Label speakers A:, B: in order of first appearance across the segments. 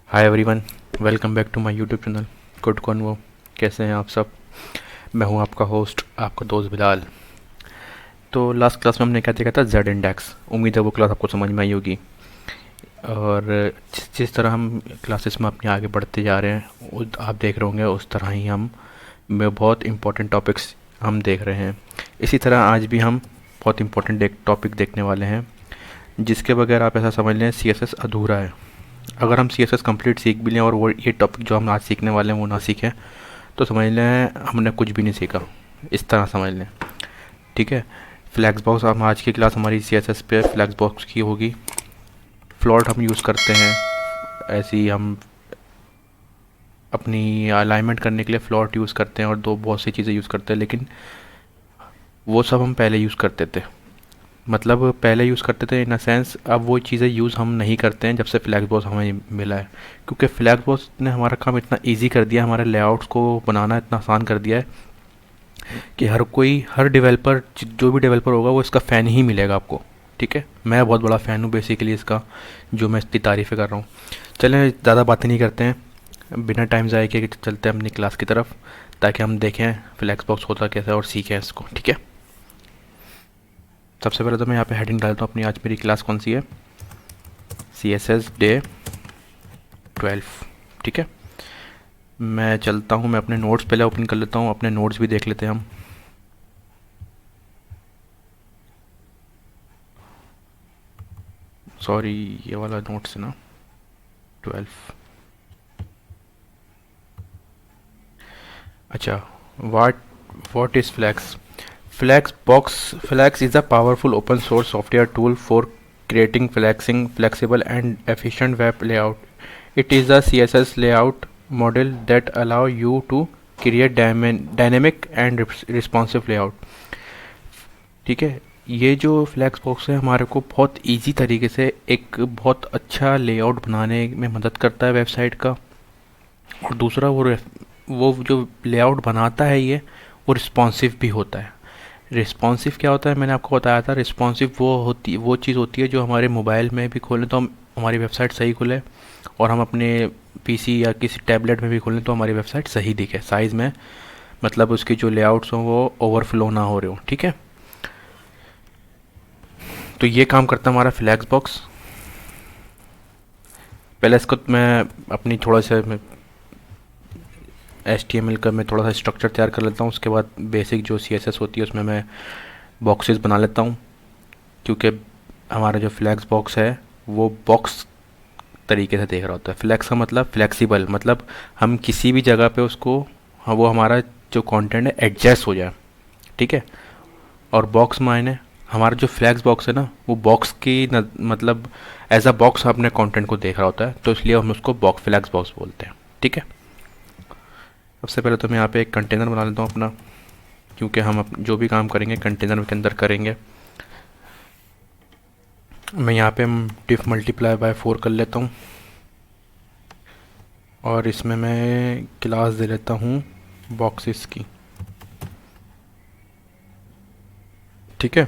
A: Hi everyone, welcome back to my YouTube channel Good Convo. कैसे हैं आप सब? मैं हूं आपका होस्ट, आपका दोस्त बिलाल। तो लास्ट क्लास में हमने क्या देखा था? Z index. उम्मीद है वो क्लास आपको समझ में आई होगी। और जिस तरह हम क्लासेस में अपने आगे बढ़ते जा रहे हैं आप देख रहे होंगे, उस तरह ही हम में बहुत इंपॉर्टेंट टॉपिक्स हम देख रहे हैं। इसी तरह आज भी हम बहुत इंपॉर्टेंट एक टॉपिक देखने वाले हैं, जिसके बगैर आप ऐसा समझ लें सी एस एस अधूरा है। अगर हम सी एस एस कम्प्लीट सीख भी लें और वो ये टॉपिक जो हम आज सीखने वाले हैं वो ना सीखें, तो समझ लें हमने कुछ भी नहीं सीखा। इस तरह समझ लें, ठीक है। फ्लैक्स बॉक्स, हम आज की क्लास हमारी सी एस एस पे फ्लैक्स बॉक्स की होगी। फ्लोट हम यूज़ करते हैं, ऐसे ही हम अपनी अलाइनमेंट करने के लिए फ्लोट यूज़ करते हैं और दो बहुत सी चीज़ें यूज़ करते हैं, लेकिन वो सब हम पहले यूज़ करते थे। मतलब पहले यूज़ करते थे इन अ सेंस, अब वो चीज़ें यूज़ हम नहीं करते हैं जब से फ्लैक्स बॉक्स हमें मिला है। क्योंकि फ्लैक्स बॉक्स ने हमारा काम इतना इजी कर दिया, हमारे लेआउट्स को बनाना इतना आसान कर दिया है कि हर डेवलपर, जो भी डेवलपर होगा वो इसका फ़ैन ही मिलेगा आपको। ठीक है, मैं बहुत बड़ा फ़ैन हूँ बेसिकली इसका, जो मैं इतनी तारीफ़ें कर रहा हूँ। चलें ज़्यादा बातें नहीं करते हैं, बिना टाइम ज़ाया किए चलते हैं अपनी क्लास की तरफ, ताकि हम देखें फ्लैक्स बॉक्स होता कैसा है और सीखें इसको। ठीक है, सबसे पहले तो मैं यहाँ पे हेडिंग डालता हूँ अपनी। आज मेरी क्लास कौन सी है? C S S day 12। ठीक है, मैं चलता हूँ, मैं अपने नोट्स पहले ओपन कर लेता हूँ, अपने नोट्स भी देख लेते हैं हम। सॉरी, ये वाला नोट्स है ना, 12। अच्छा, वाट what is Flex? Flex is a powerful open source software tool for creating flexible and efficient web layout. It is a CSS layout model that allow you to create dynamic and responsive layout. ठीक है, ये जो flex box है हमारे को बहुत easy तरीके से एक बहुत अच्छा लेआउट बनाने में मदद करता है वेबसाइट का। और दूसरा वो जो लेआउट बनाता है ये, वो रिस्पॉन्सिव भी होता है। रिस्पॉन्सिव क्या होता है? मैंने आपको बताया था, रिस्पॉन्सिव वो चीज़ होती है जो हमारे मोबाइल में भी खोलें तो हम हमारी वेबसाइट सही खुले, और हम अपने पीसी या किसी टैबलेट में भी खोलें तो हमारी वेबसाइट सही दिखे साइज़ में। मतलब उसकी जो लेआउट्स हों वो ओवरफ्लो ना हो रहे हो। ठीक है, तो ये काम करता है हमारा फ्लैक्स बॉक्स। पहले इसको मैं अपनी थोड़ा सा एच टी एम एल का मैं थोड़ा सा स्ट्रक्चर तैयार कर लेता हूँ। उसके बाद बेसिक जो सी एस एस होती है उसमें मैं बॉक्सेस बना लेता हूँ। क्योंकि हमारा जो फ्लैक्स बॉक्स है वो बॉक्स तरीके से देख रहा होता है। फ्लैक्स का मतलब फ्लेक्सिबल, मतलब हम किसी भी जगह पे उसको, हाँ, वो हमारा जो कंटेंट है एडजस्ट हो जाए। ठीक है, और बॉक्स मायने हमारा जो फ्लैक्स बॉक्स है ना, वो बॉक्स की मतलब एज अ बॉक्स अपने कंटेंट को देख रहा होता है, तो इसलिए हम उसको फ्लैक्स बॉक्स बोलते हैं। ठीक है, सबसे पहले तो मैं यहाँ पे एक कंटेनर बना लेता हूँ अपना, क्योंकि हम जो भी काम करेंगे कंटेनर के अंदर करेंगे। मैं यहाँ पे डिफ मल्टीप्लाई बाय 4 कर लेता हूँ, और इसमें मैं क्लास दे लेता हूँ बॉक्सेस की। ठीक है,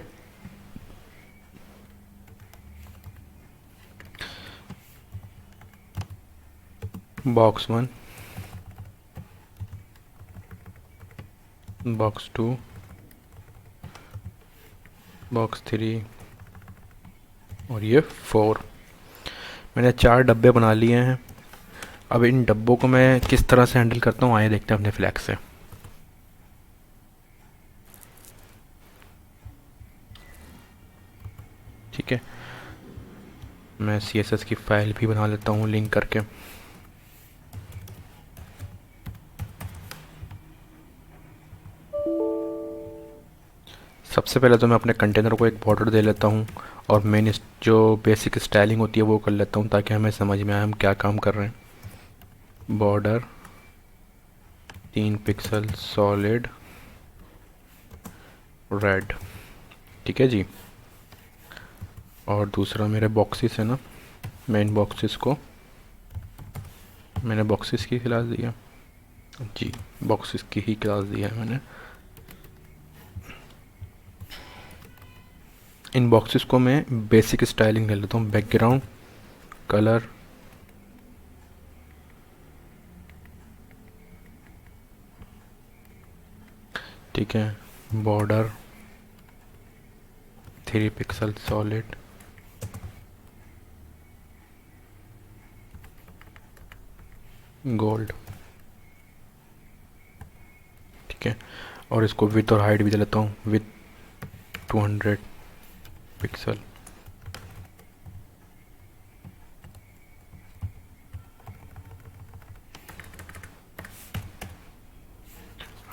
A: बॉक्स 1, बॉक्स 2, बॉक्स 3 और ये 4। मैंने 4 डब्बे बना लिए हैं। अब इन डब्बों को मैं किस तरह से हैंडल करता हूँ आइए देखते हैं अपने फ्लैक्स से। ठीक है, मैं सी एस एस की फ़ाइल भी बना लेता हूँ लिंक करके। सबसे पहले तो मैं अपने कंटेनर को एक बॉर्डर दे लेता हूँ, और मेन जो बेसिक स्टाइलिंग होती है वो कर लेता हूँ, ताकि हमें समझ में आए हम क्या काम कर रहे हैं। Border 3 pixel solid red. ठीक है जी, और दूसरा मेरे बॉक्सेस है ना, मेन बॉक्सेस को मैंने बॉक्सेस की क्लास दिया जी, बॉक्सेस की ही क्लास दिया है मैंने। इन बॉक्सेस को मैं बेसिक स्टाइलिंग ले लेता हूँ, बैकग्राउंड, कलर, ठीक है, बॉर्डर 3 पिक्सल सॉलिड, गोल्ड, ठीक है। और इसको विथ और हाइट भी दे लेता हूँ, विथ 200 पिक्सल,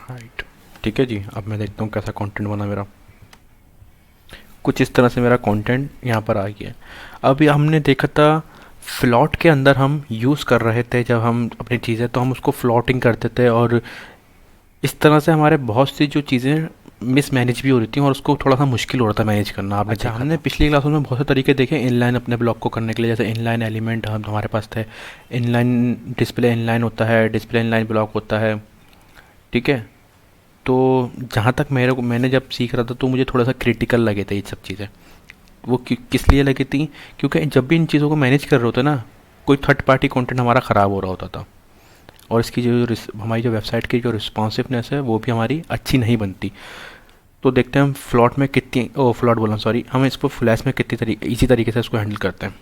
A: हाइट, ठीक है जी। अब मैं देखता हूँ कैसा कंटेंट बना मेरा। कुछ इस तरह से मेरा कंटेंट यहाँ पर आ गया। अभी हमने देखा था फ्लॉट के अंदर हम यूज़ कर रहे थे, जब हम अपनी चीज़ें तो हम उसको फ्लॉटिंग करते थे, और इस तरह से हमारे बहुत सी जो चीज़ें मिसमैनेज भी हो रही थी और उसको थोड़ा सा मुश्किल हो रहा था मैनेज करना। आपने अच्छा, हमने पिछली क्लासों में बहुत से तरीके देखे इनलाइन अपने ब्लॉक को करने के लिए, जैसे इनलाइन एलिमेंट हम हमारे पास थे, इनलाइन डिस्प्ले इनलाइन होता है, डिस्प्ले इनलाइन ब्लॉक होता है, ठीक है। तो जहाँ तक मैंने जब सीख रहा था तो मुझे थोड़ा सा क्रिटिकल लगे थे ये सब चीज़ें। वो किस लिए लगी थी, क्योंकि जब भी इन चीज़ों को मैनेज कर रहे होते ना, कोई थर्ड पार्टी कंटेंट हमारा ख़राब हो रहा होता था, और इसकी जो हमारी जो वेबसाइट की जो रिस्पॉन्सिवनेस है वो भी हमारी अच्छी नहीं बनती। तो देखते हैं हम फ्लॉट में कितनी फ्लॉट बोला सॉरी, हम इसको फ्लैश में कितनी इसी तरीके से इसको हैंडल करते हैं।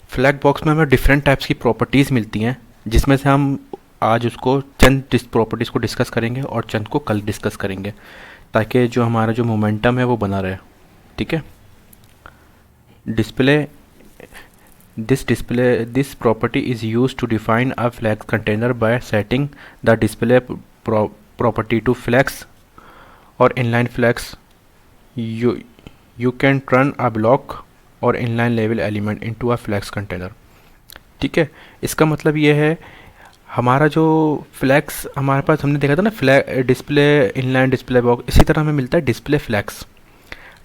A: फ्लैग बॉक्स में हमें डिफरेंट टाइप्स की प्रॉपर्टीज़ मिलती हैं, जिसमें से हम आज उसको चंद प्रॉपर्टीज़ को डिस्कस करेंगे और चंद को कल डिस्कस करेंगे, ताकि जो हमारा जो मोमेंटम है वो बना रहे, ठीक है। Display this property is used to define a flex container by setting the display property to flex or inline flex. You can turn a block और inline label element into a flex container, ठीक है। इसका मतलब ये है, हमारा जो flex हमारे पास हमने देखा था ना, डिस्प्ले इनलाइन डिस्प्ले बॉक्स, इसी तरह हमें मिलता है डिस्प्ले फ्लैक्स।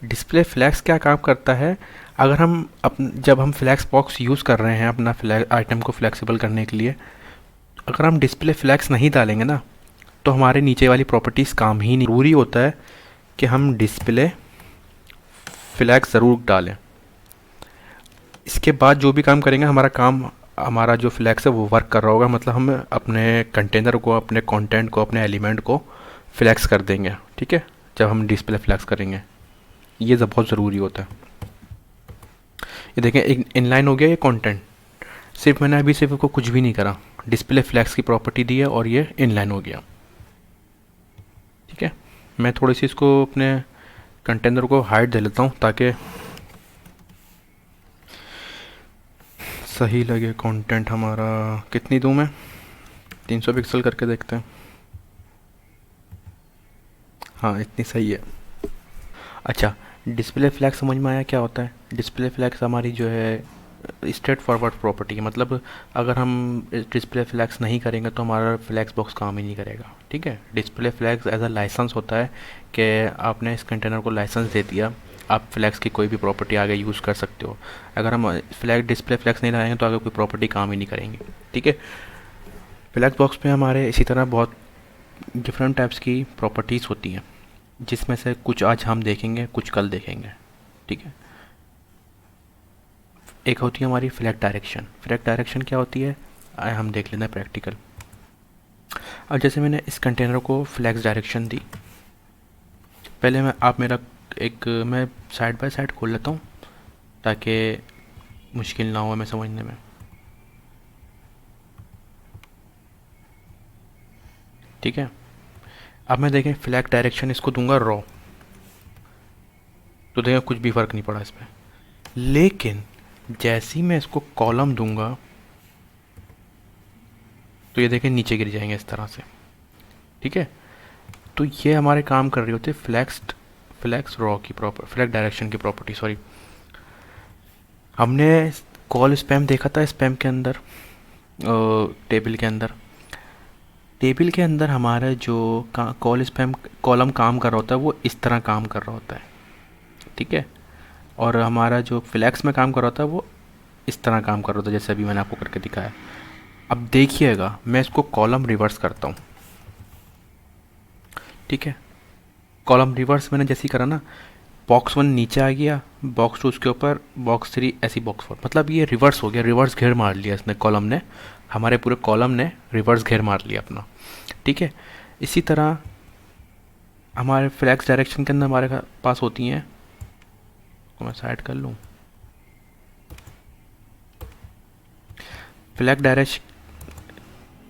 A: डिस्प्ले फ्लैक्स क्या काम करता है, अगर हम जब हम फ्लैक्स बॉक्स यूज़ कर रहे हैं अपना आइटम को फ्लेक्सिबल करने के लिए, अगर हम डिस्प्ले फ्लैक्स नहीं डालेंगे ना, तो हमारे नीचे वाली प्रॉपर्टीज़ काम ही नहीं। ज़रूरी होता है कि हम डिस्प्ले फ्लैक्स ज़रूर डालें। इसके बाद जो भी काम करेंगे, हमारा जो फ्लैक्स है वो वर्क कर रहा होगा, मतलब हम अपने कंटेनर को, अपने कंटेंट को, अपने एलिमेंट को फ्लैक्स कर देंगे, ठीक है, जब हम डिस्प्ले फ्लैक्स करेंगे। ये बहुत ज़रूरी होता है। ये देखें, एक इनलाइन हो गया ये कंटेंट, मैंने अभी सिर्फ इसको कुछ भी नहीं करा, डिस्प्ले फ्लैक्स की प्रॉपर्टी दी है और ये इनलाइन हो गया, ठीक है। मैं थोड़ी सी इसको अपने कंटेनर को हाइट दे लेता हूँ ताकि सही लगे कंटेंट हमारा। कितनी दूँ मैं, 300 पिक्सल करके देखते हैं। हाँ, इतनी सही है। अच्छा, डिस्प्ले फ्लैक्स समझ में आया क्या होता है? डिस्प्ले फ्लैक्स हमारी जो है स्ट्रेट फॉरवर्ड प्रॉपर्टी है, मतलब अगर हम डिस्प्ले फ्लैक्स नहीं करेंगे तो हमारा फ्लैक्स बॉक्स काम ही नहीं करेगा, ठीक है। Display flex as a license होता है कि आपने इस कंटेनर को लाइसेंस दे दिया, आप फ्लैक्स की कोई भी प्रॉपर्टी आगे यूज़ कर सकते हो। अगर हम डिस्प्ले फ्लैक्स नहीं लगाएंगे तो आगे कोई प्रॉपर्टी काम ही नहीं करेंगी, ठीक है। फ्लैक्स बॉक्स में हमारे इसी तरह बहुत डिफरेंट टाइप्स की प्रॉपर्टीज़ होती हैं, जिसमें से कुछ आज हम देखेंगे, कुछ कल देखेंगे, ठीक है। एक होती है हमारी फ्लैग डायरेक्शन। फ्लैग डायरेक्शन क्या होती है, हम देख लेते हैं प्रैक्टिकल। अब जैसे मैंने इस कंटेनर को फ्लैग डायरेक्शन दी, पहले मैं साइड बाय साइड खोल लेता हूँ ताकि मुश्किल ना हो हमें समझने में, ठीक है। अब मैं देखें फ्लैग डायरेक्शन इसको दूंगा रॉ, तो देखें कुछ भी फ़र्क नहीं पड़ा इसमें। लेकिन जैसे ही मैं इसको कॉलम दूंगा तो ये देखें नीचे गिर जाएंगे इस तरह से, ठीक है। तो ये हमारे काम कर रही होती है फ्लैक्स रॉ की फ्लैग डायरेक्शन की प्रॉपर्टी, सॉरी। हमने कॉल स्पैम देखा था, स्पैम के अंदर टेबल के अंदर हमारा जो कॉल स्पैम कॉलम काम कर रहा होता है वो इस तरह काम कर रहा होता है, ठीक है। और हमारा जो फ्लैक्स में काम कर रहा होता है वो इस तरह काम कर रहा होता है, जैसे अभी मैंने आपको करके दिखाया। अब देखिएगा, मैं इसको कॉलम रिवर्स करता हूँ, ठीक है। कॉलम रिवर्स मैंने जैसे ही करा ना, बॉक्स 1 नीचे आ गया, बॉक्स 2 उसके ऊपर, बॉक्स 3 ऐसी, बॉक्स 4, मतलब ये रिवर्स हो गया, रिवर्स घेर मार लिया इसने, कॉलम ने, हमारे पूरे कॉलम ने रिवर्स घेर मार लिया अपना, ठीक है। इसी तरह हमारे फ्लैक्स डायरेक्शन के अंदर हमारे पास होती हैं, तो मैं साइड कर लूँ। फ्लैग डायरेक्शन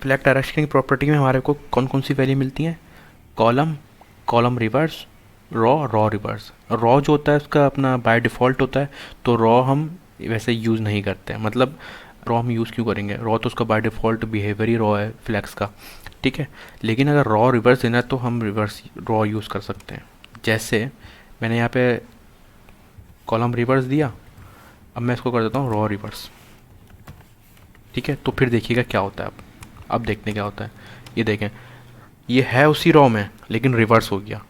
A: फ्लैग डायरेक्शन की प्रॉपर्टी में हमारे को कौन कौन सी वैल्यू मिलती हैं? Column, column reverse, raw reverse. Row जो होता है उसका अपना बाय डिफ़ॉल्ट होता है, तो रॉ हम वैसे यूज़ नहीं करते हैं। मतलब रॉ हम यूज़ क्यों करेंगे? रॉ तो उसका by default behaviour he raw है फ्लैक्स का, ठीक है। लेकिन अगर रॉ रिवर्स देना है तो हम रिवर्स रॉ यूज़ कर सकते हैं। जैसे मैंने यहाँ पे कॉलम रिवर्स दिया, अब मैं इसको कर देता हूँ रॉ रिवर्स, ठीक है। तो फिर देखिएगा क्या होता है। अब देखते हैं क्या होता है। ये देखें, ये है उसी रॉ में लेकिन रिवर्स हो गया,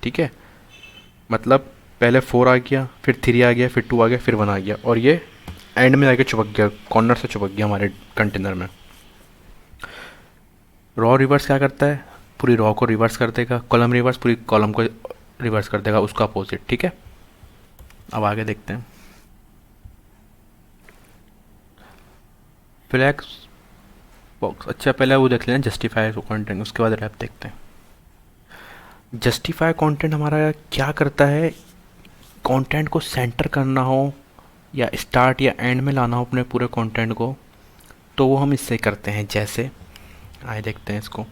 A: ठीक है। मतलब पहले 4 आ गया, फिर 3 आ गया, फिर 2 आ गया, फिर 1 आ गया, और ये एंड में जाके चिपक गया, कॉर्नर से चिपक गया हमारे कंटेनर में। रॉ रिवर्स क्या करता है? पूरी रॉ को रिवर्स कर देगा। कॉलम रिवर्स पूरी कॉलम को रिवर्स कर देगा, उसका अपोजिट, ठीक है। अब आगे देखते हैं। फ्लैक्स बॉक्स, अच्छा पहले वो देख लेना जस्टिफाई कंटेंट, उसके बाद रैप देखते हैं। जस्टिफाई कंटेंट हमारा क्या करता है? कंटेंट को सेंटर करना हो या स्टार्ट या एंड में लाना हो अपने पूरे कंटेंट को, तो वो हम इससे करते हैं। जैसे आए देखते हैं इसको,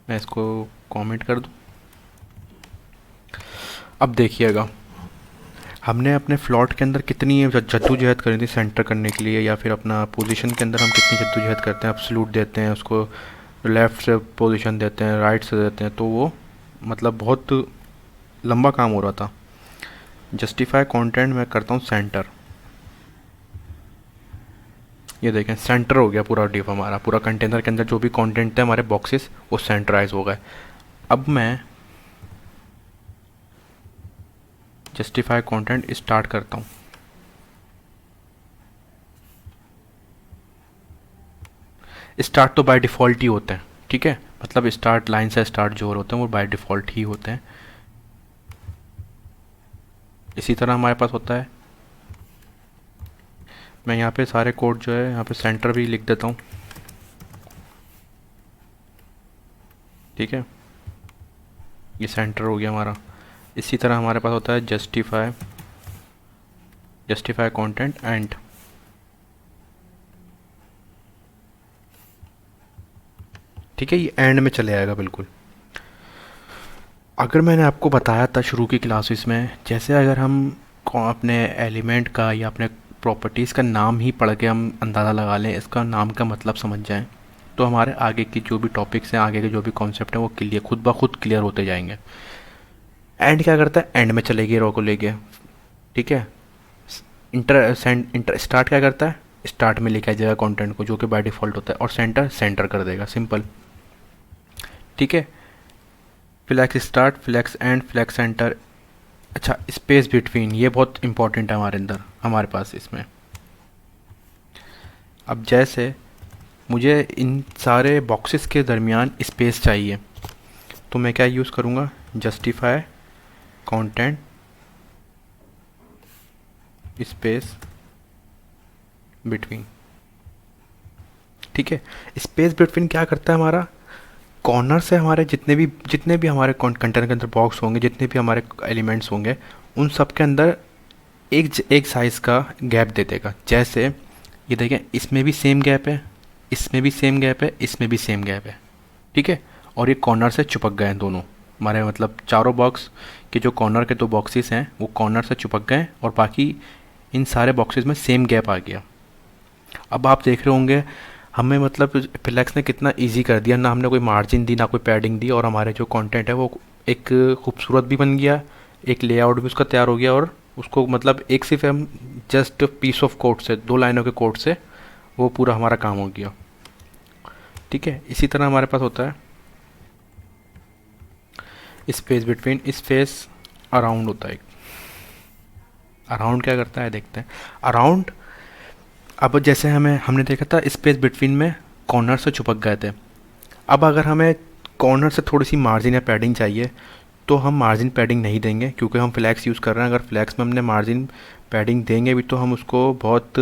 A: मैं इसको कमेंट कर दूं। अब देखिएगा, हमने अपने फ्लॉट के अंदर कितनी जद्दोजहद करी थी सेंटर करने के लिए, या फिर अपना पोजीशन के अंदर हम कितनी जद्दोजहद करते हैं। एब्सोल्यूट देते हैं उसको, लेफ़्ट से पोजीशन देते हैं, राइट से देते हैं, तो वो मतलब बहुत लंबा काम हो रहा था। जस्टिफाई कंटेंट मैं करता हूँ सेंटर। ये देखें सेंटर हो गया पूरा डिव, हमारा पूरा कंटेनर के अंदर जो भी कंटेंट थे हमारे बॉक्सेस वो सेंटराइज हो गए। अब मैं जस्टिफाई कंटेंट स्टार्ट करता हूँ। स्टार्ट तो बाय डिफ़ॉल्ट ही होते हैं, ठीक है। मतलब स्टार्ट लाइन से स्टार्ट जो होते हैं वो बाय डिफ़ॉल्ट ही होते हैं। इसी तरह हमारे पास होता है, मैं यहाँ पे सारे कोड जो है यहाँ पे सेंटर भी लिख देता हूँ, ठीक है। ये सेंटर हो गया हमारा। इसी तरह हमारे पास होता है जस्टिफाई कंटेंट एंड, ठीक है। ये एंड में चले आएगा बिल्कुल। अगर मैंने आपको बताया था शुरू की क्लासेस में, जैसे अगर हम अपने एलिमेंट का या अपने प्रॉपर्टीज़ का नाम ही पढ़ के हम अंदाज़ा लगा लें, इसका नाम का मतलब समझ जाएं, तो हमारे आगे की जो भी टॉपिक्स हैं, आगे के जो भी कॉन्सेप्ट हैं, वो क्लियर खुद ब खुद क्लियर होते जाएंगे। एंड क्या करता है? एंड में चलेगी रो को लेके, ठीक है। इंटर स्टार्ट क्या करता है? स्टार्ट में लेके आ जाएगा कंटेंट को, जो कि बाय डिफ़ॉल्ट होता है, और सेंटर सेंटर कर देगा, सिंपल, ठीक है। Flex start, flex end, flex center. अच्छा, स्पेस बिटवीन, ये बहुत इंपॉर्टेंट है हमारे अंदर, हमारे पास इसमें। अब जैसे मुझे इन सारे बॉक्सेस के दरमियान स्पेस चाहिए, तो मैं क्या यूज़ करूँगा? जस्टिफाई कंटेंट स्पेस बिटवीन, ठीक है। स्पेस बिटवीन क्या करता है? हमारा कॉर्नर से हमारे जितने भी हमारे कंटेनर के अंदर बॉक्स होंगे, जितने भी हमारे एलिमेंट्स होंगे, उन सब के अंदर एक साइज़ का गैप दे देगा। जैसे ये देखें, इसमें भी सेम गैप है, इसमें भी सेम गैप है, इसमें भी सेम गैप है, ठीक है। और ये कॉर्नर से चिपक गए हैं दोनों हमारे, मतलब चारों बॉक्स के जो कॉर्नर के दो बॉक्सेस हैं वो कॉर्नर से चिपक गए, और बाकी इन सारे बॉक्सेस में सेम गैप आ गया। अब आप देख रहे होंगे हमें मतलब फ्लैक्स ने कितना इजी कर दिया, ना हमने कोई मार्जिन दी, ना कोई पैडिंग दी, और हमारे जो कंटेंट है वो एक खूबसूरत भी बन गया, एक लेआउट भी उसका तैयार हो गया, और उसको मतलब एक सिर्फ हम जस्ट पीस ऑफ कोड से, 2 लाइनों के कोड से वो पूरा हमारा काम हो गया, ठीक है। इसी तरह हमारे पास होता है स्पेस बिटवीन, स्पेस अराउंड होता है। अराउंड क्या करता है देखते हैं। अराउंड, अब जैसे हमने देखा था स्पेस बिटवीन में कॉर्नर से चिपक गए थे। अब अगर हमें कॉर्नर से थोड़ी सी मार्जिन या पैडिंग चाहिए, तो हम मार्जिन पैडिंग नहीं देंगे, क्योंकि हम फ्लैक्स यूज़ कर रहे हैं। अगर फ्लैक्स में हमने मार्जिन पैडिंग देंगे भी तो हम उसको बहुत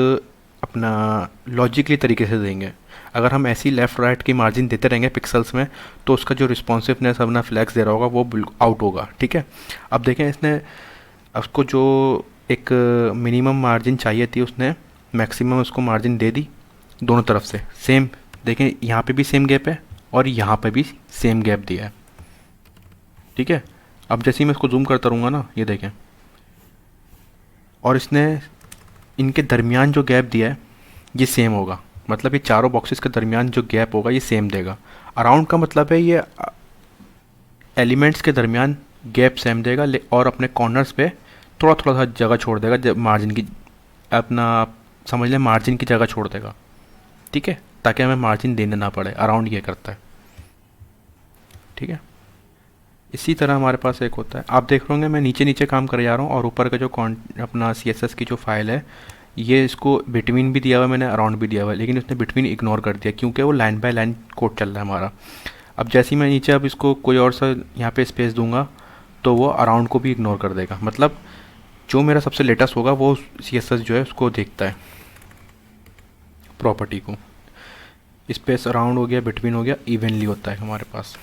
A: अपना लॉजिकली तरीके से देंगे। अगर हम ऐसी लेफ़्ट राइट की मार्जिन देते रहेंगे पिक्सल्स में, तो उसका जो रिस्पॉन्सिवनेस अपना फ्लैक्स दे रहा होगा वो बिल्कुल आउट होगा। ठीक है, अब देखें इसने उसको जो एक मिनिमम मार्जिन चाहिए थी उसने मैक्सिमम उसको मार्जिन दे दी दोनों तरफ से सेम। देखें यहाँ पे भी सेम गैप है और यहाँ पे भी सेम गैप दिया है। ठीक है, अब जैसे ही मैं इसको जूम करता रहूँगा ना, ये देखें, और इसने इनके दरमियान जो गैप दिया है ये सेम होगा। मतलब ये चारों बॉक्सेस के दरमियान जो गैप होगा ये सेम देगा। अराउंड का मतलब है ये एलिमेंट्स के दरमियान गैप सेम देगा, और अपने कॉर्नर्स पे थोड़ा थोड़ा सा जगह छोड़ देगा, जब मार्जिन की अपना आप समझ लें मार्जिन की जगह छोड़ देगा। ठीक है, ताकि हमें मार्जिन देने ना पड़े। अराउंड ये करता है। ठीक है, इसी तरह हमारे पास एक होता है, आप देख रहे होंगे मैं नीचे नीचे काम कर जा रहा हूँ, और ऊपर का जो अपना CSS की जो फाइल है ये इसको बिटवीन भी दिया हुआ है मैंने, अराउंड भी दिया हुआ है, लेकिन उसने बिटवीन इग्नोर कर दिया क्योंकि वो लाइन बाय लाइन कोड चल रहा है हमारा। अब जैसे ही मैं नीचे अब इसको कोई और सा यहाँ पे स्पेस दूंगा तो वो अराउंड को भी इग्नोर कर देगा। मतलब जो मेरा सबसे लेटेस्ट होगा वो CSS जो है उसको देखता है प्रॉपर्टी को। स्पेस अराउंड हो गया, बिटवीन हो गया, इवनली होता है हमारे पास।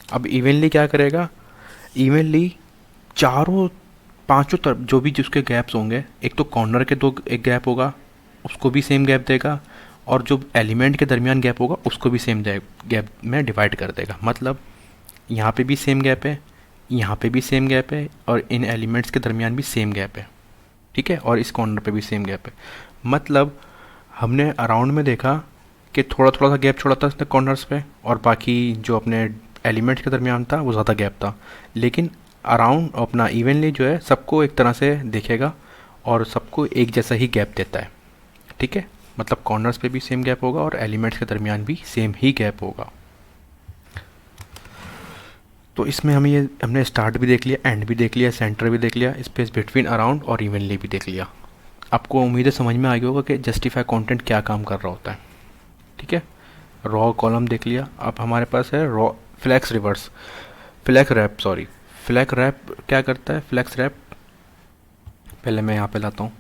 A: अब इवनली क्या करेगा, इवनली चारों पांचों तरफ जो भी जिसके गैप्स होंगे, एक तो कॉर्नर के दो एक गैप होगा उसको भी सेम गैप देगा, और जो एलिमेंट के दरमियान गैप होगा उसको भी सेम गैप में डिवाइड कर देगा। मतलब यहाँ पे भी सेम गैप है, यहाँ पे भी सेम गैप है, और इन एलिमेंट्स के दरमियान भी सेम गैप है। ठीक है, और इस कॉर्नर पे भी सेम गैप है। मतलब हमने अराउंड में देखा कि थोड़ा थोड़ा सा गैप छोड़ा था इसने कॉर्नर्स पे, और बाकी जो अपने एलिमेंट्स के दरमियान था वो ज़्यादा गैप था। लेकिन अराउंड अपना इवनली जो है सबको एक तरह से देखेगा और सबको एक जैसा ही गैप देता है। ठीक है, मतलब कॉर्नर्स पे भी सेम गैप होगा और एलिमेंट्स के दरमियान भी सेम ही गैप होगा। तो इसमें हमने स्टार्ट भी देख लिया, एंड भी देख लिया, सेंटर भी देख लिया, स्पेस बिटवीन, अराउंड और इवनली भी देख लिया। आपको उम्मीद है समझ में आ गया होगा कि जस्टिफाई कंटेंट क्या काम कर रहा होता है। ठीक है, रॉ कॉलम देख लिया। अब हमारे पास है row flex reverse, flag wrap, sorry flag wrap क्या करता है। फ्लैक्स रैप पहले मैं यहाँ पे लाता हूँ।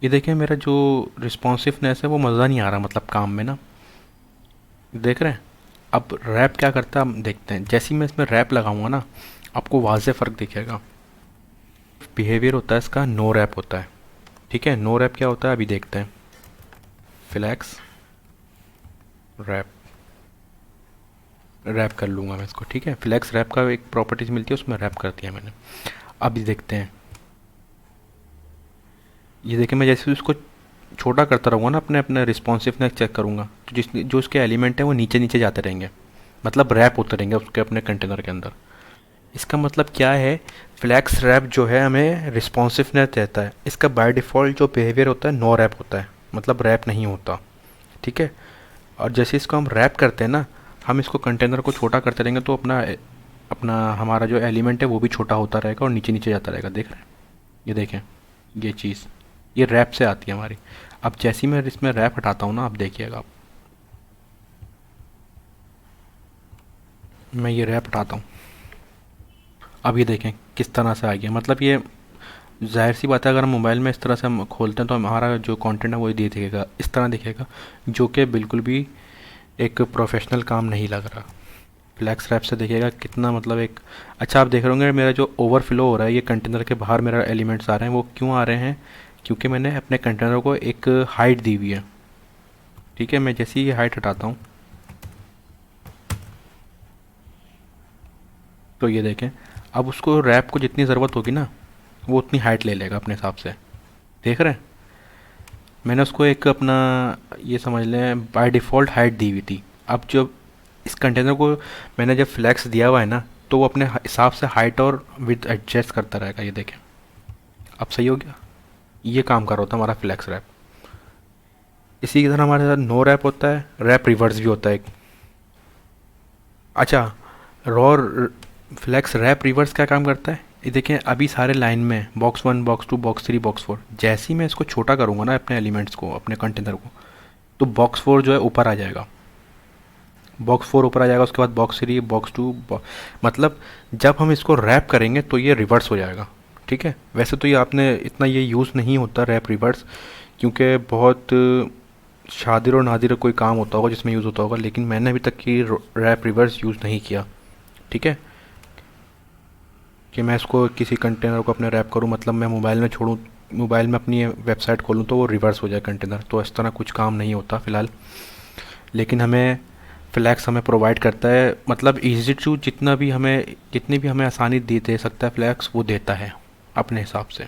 A: ये देखें मेरा जो रिस्पॉन्सिवनेस है वो मज़ा नहीं आ रहा, मतलब काम में ना, देख रहे हैं। अब रैप क्या करता है हम देखते हैं। जैसे ही मैं इसमें रैप लगाऊंगा ना आपको वाज़े फ़र्क दिखेगा। बिहेवियर होता है इसका नो रैप होता है। ठीक है, नो रैप क्या होता है अभी देखते हैं। फ्लैक्स रैप, रैप कर लूँगा मैं इसको। ठीक है, फ्लैक्स रैप का एक प्रॉपर्टीज मिलती है उसमें रैप कर दिया मैंने। अब ये देखते हैं, ये देखें मैं जैसे उसको छोटा करता रहूँगा ना, अपने अपने रिस्पॉन्सिवनेस चेक करूँगा, तो जो उसके एलिमेंट हैं वो नीचे नीचे जाते रहेंगे, मतलब रैप होते रहेंगे उसके अपने कंटेनर के अंदर। इसका मतलब क्या है, फ्लैक्स रैप जो है हमें रिस्पॉन्सिवनेस देता है। इसका बाय डिफ़ॉल्ट जो बिहेवियर होता है नो रैप होता है, मतलब रैप नहीं होता। ठीक है, और जैसे इसको हम रैप करते हैं ना, हम इसको कंटेनर को छोटा करते रहेंगे तो अपना अपना हमारा जो एलिमेंट है वो भी छोटा होता रहेगा और नीचे नीचे जाता रहेगा। देख रहे हैं, ये देखें, ये चीज़ ये रैप से आती है हमारी। अब जैसे ही मैं इसमें रैप हटाता हूँ ना, आप देखिएगा, मैं ये रैप हटाता हूँ, अब ये देखें किस तरह से आ गया। मतलब ये जाहिर सी बात है, अगर हम मोबाइल में इस तरह से हम खोलते हैं तो हमारा जो कंटेंट है वो ये दिखेगा, इस तरह दिखेगा, जो कि बिल्कुल भी एक प्रोफेशनल काम नहीं लग रहा। फ्लैक्स रैप से देखिएगा कितना, मतलब एक अच्छा आप देख रहे होंगे मेरा जो ओवरफ्लो हो रहा है, ये कंटेनर के बाहर मेरा एलिमेंट्स आ रहे हैं। वो क्यों आ रहे हैं, क्योंकि मैंने अपने कंटेनर को एक हाइट दी हुई है। ठीक है, मैं जैसे ही ये हाइट हटाता हूँ तो ये देखें, अब उसको रैप को जितनी ज़रूरत होगी ना वो उतनी हाइट ले लेगा अपने हिसाब से। देख रहे हैं, मैंने उसको एक अपना ये समझ लें बाय डिफ़ॉल्ट हाइट दी हुई थी। अब जब इस कंटेनर को मैंने जब फ्लैक्स दिया हुआ है ना, तो वो अपने हिसाब से हाइट और विड्थ एडजस्ट करता रहेगा। ये देखें, अब सही हो गया। ये काम कर रहा होता है हमारा फ्लैक्स रैप। इसी की तरह हमारे साथ नो रैप होता है, रैप रिवर्स भी होता है एक। अच्छा, रॉ फ्लैक्स रैप रिवर्स क्या काम करता है, ये देखें अभी सारे लाइन में बॉक्स 1 बॉक्स 2 बॉक्स 3 बॉक्स 4, जैसे ही मैं इसको छोटा करूँगा ना अपने एलिमेंट्स को, अपने कंटेनर को, तो बॉक्स 4 जो है ऊपर आ जाएगा। बॉक्स 4 ऊपर आ जाएगा, उसके बाद बॉक्स 3, बॉक्स 2, मतलब जब हम इसको रैप करेंगे तो ये रिवर्स हो जाएगा। ठीक है, वैसे तो ये आपने इतना ये यूज़ नहीं होता रैप रिवर्स, क्योंकि बहुत शादिर और नादिर कोई काम होता होगा जिसमें यूज़ होता होगा, लेकिन मैंने अभी तक की रैप रिवर्स यूज़ नहीं किया। ठीक है, कि मैं इसको किसी कंटेनर को अपने रैप करूँ, मतलब मैं मोबाइल में छोड़ूँ, मोबाइल में अपनी वेबसाइट खोलूँ तो वो रिवर्स हो जाए कंटेनर, तो इस तरह कुछ काम नहीं होता फ़िलहाल। लेकिन हमें फ्लैक्स हमें प्रोवाइड करता है, मतलब ईजी टू जितनी भी हमें आसानी दे सकता है फ्लैक्स, वो देता है अपने हिसाब से।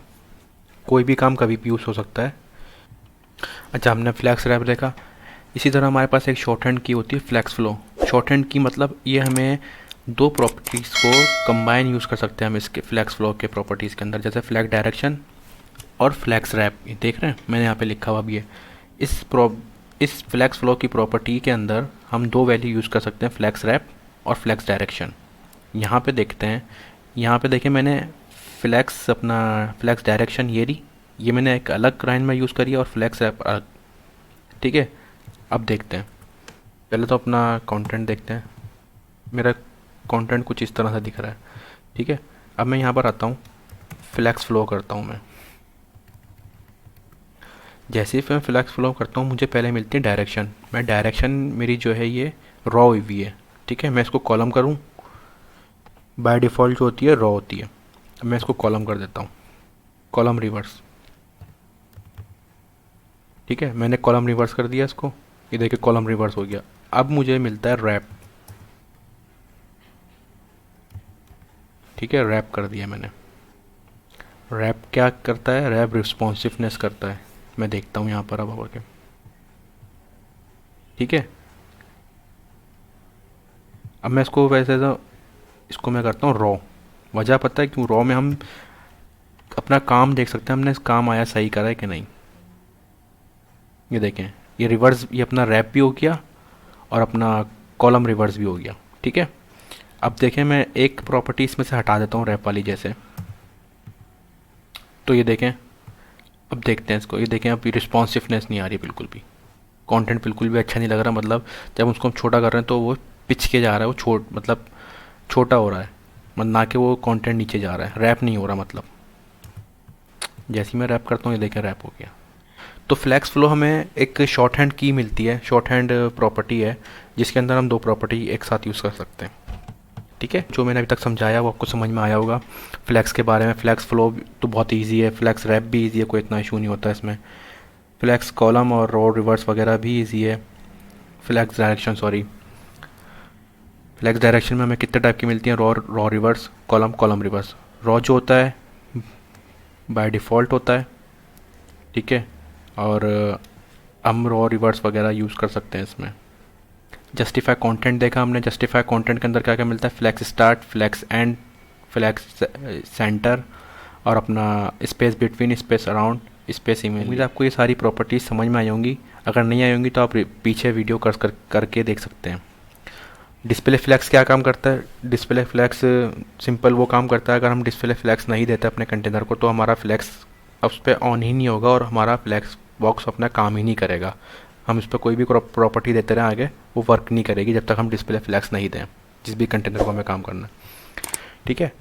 A: कोई भी काम कभी भी यूज़ हो सकता है। अच्छा, हमने फ्लैक्स रैप देखा। इसी तरह हमारे पास एक शॉर्ट हैंड की होती है फ्लैक्स फ्लो। शॉर्ट हैंड की मतलब ये हमें दो प्रॉपर्टीज़ को कंबाइन यूज़ कर सकते हैं हम इसके फ्लैक्स फ्लो के प्रॉपर्टीज़ के अंदर, जैसे फ्लैग डायरेक्शन और फ्लैक्स रैप। ये देख रहे हैं मैंने यहाँ पे लिखा हुआ भी है। इस इस फ्लैक्स फ्लो की प्रॉपर्टी के अंदर हम दो वैल्यू यूज़ कर सकते हैं, फ्लैक्स रैप और फ्लैक्स डायरेक्शन। यहाँ पे देखते हैं, यहाँ पे देखिए मैंने फ्लैक्स डायरेक्शन ये मैंने एक अलग लाइन में यूज़ करी है और फ्लैक्स रैप अलग। ठीक है, अब देखते हैं, पहले तो अपना कंटेंट देखते हैं। मेरा कंटेंट कुछ इस तरह से दिख रहा है। ठीक है, अब मैं यहाँ पर आता हूँ, फ्लैक्स फ्लो करता हूँ मैं। जैसे ही मैं फ्लैक्स फ्लो करता हूँ मुझे पहले मिलती है डायरेक्शन। मैं डायरेक्शन मेरी जो है ये रॉ हुई है। ठीक है, मैं इसको कॉलम करूँ, बाय डिफ़ॉल्ट जो होती है रॉ होती है। अब मैं इसको कॉलम कर देता हूँ, कॉलम रिवर्स। ठीक है, मैंने कॉलम रिवर्स कर दिया इसको, ये देखिए कॉलम रिवर्स हो गया। अब मुझे मिलता है रैप। ठीक है, रैप कर दिया मैंने। रैप क्या करता है, रैप रिस्पॉन्सिवनेस करता है। मैं देखता हूँ यहाँ पर अब आके। ठीक है, अब मैं इसको वैसे तो इसको मैं करता हूँ रॉ। वजह पता है क्यों? रॉ में हम अपना काम देख सकते हैं, हमने इस काम आया सही करा है कि नहीं। ये देखें, ये रिवर्स, ये अपना रैप भी हो गया और अपना कॉलम रिवर्स भी हो गया। ठीक है, अब देखें मैं एक प्रॉपर्टी इसमें से हटा देता हूँ रैप वाली जैसे, तो ये देखें, अब देखते हैं इसको। ये देखें, अब रिस्पॉन्सिवनेस नहीं आ रही बिल्कुल भी, कंटेंट बिल्कुल भी अच्छा नहीं लग रहा। मतलब जब उसको हम छोटा कर रहे हैं तो वो पिच के जा रहा है, वो मतलब छोटा हो रहा है, मतलब ना कि वो कंटेंट नीचे जा रहा है, रैप नहीं हो रहा। मतलब जैसे ही मैं रैप करता हूँ ये देखें रैप हो गया। तो फ्लैक्स फ्लो हमें एक शॉर्ट हैंड की मिलती है, शॉर्ट हैंड प्रॉपर्टी है जिसके अंदर हम दो प्रॉपर्टी एक साथ यूज़ कर सकते हैं। ठीक है, जो मैंने अभी तक समझाया वो आपको समझ में आया होगा फ्लैक्स के बारे में। फ्लैक्स फ्लो तो बहुत इजी है, फ्लैक्स रैप भी इजी है, कोई इतना इशू नहीं होता इसमें। फ्लैक्स कॉलम और रॉ रिवर्स वगैरह भी इजी है। Flex direction, sorry, flex direction में हमें कितने टाइप की मिलती हैं, row reverse, column, column reverse. Row जो होता है बाय डिफ़ॉल्ट होता है। ठीक है, और हम रॉ रिवर्स वगैरह यूज़ कर सकते हैं इसमें। जस्टिफाई कंटेंट देखा हमने, जस्टिफाई कंटेंट के अंदर क्या क्या मिलता है, flex start, flex end, flex center और अपना space between, space around, space image. उम्मीद आपको ये सारी प्रॉपर्टीज़ समझ में आई होंगी। अगर नहीं आई होंगी तो आप पीछे वीडियो करके देख सकते हैं। डिस्प्ले फ्लैक्स क्या काम करता है? डिस्प्ले फ्लैक्स सिंपल वो काम करता है, अगर हम डिस्प्ले फ्लैक्स नहीं देते अपने कंटेनर को तो हमारा फ्लैक्स उस पर ऑन ही नहीं होगा और हमारा फ्लैक्स बॉक्स अपना काम ही नहीं करेगा। हम इस पर कोई भी प्रॉपर्टी देते रहें आगे, वो वर्क नहीं करेगी जब तक हम डिस्प्ले फ्लैक्स नहीं दें जिस भी कंटेनर को हमें काम करना है। ठीक है,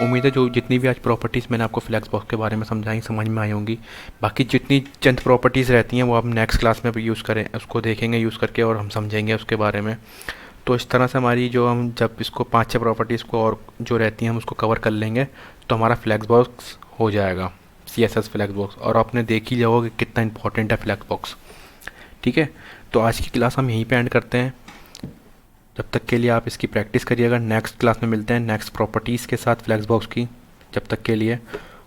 A: उम्मीद है जो जितनी भी आज प्रॉपर्टीज़ मैंने आपको फ्लैक्स बॉक्स के बारे में समझाई समझ में आई होंगी। बाकी जितनी चंद प्रॉपर्टीज़ रहती हैं वो हम नेक्स्ट क्लास में भी यूज़ करें, उसको देखेंगे यूज़ करके और हम समझेंगे उसके बारे में। तो इस तरह से हमारी जो हम जब इसको 5-6 प्रॉपर्टीज़ को और जो रहती हैं हम उसको कवर कर लेंगे तो हमारा फ्लैक्स बॉक्स हो जाएगा, CSS फ्लैक्स बॉक्स। और आपने देख ही लिया होगा कि कितना इंपॉर्टेंट है फ्लैक्स बॉक्स। ठीक है, तो आज की क्लास हम यहीं पे एंड करते हैं। जब तक के लिए आप इसकी प्रैक्टिस करिएगा। नेक्स्ट क्लास में मिलते हैं नेक्स्ट प्रॉपर्टीज़ के साथ फ्लैक्स बॉक्स की। जब तक के लिए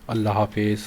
A: अल्लाह हाफिज़।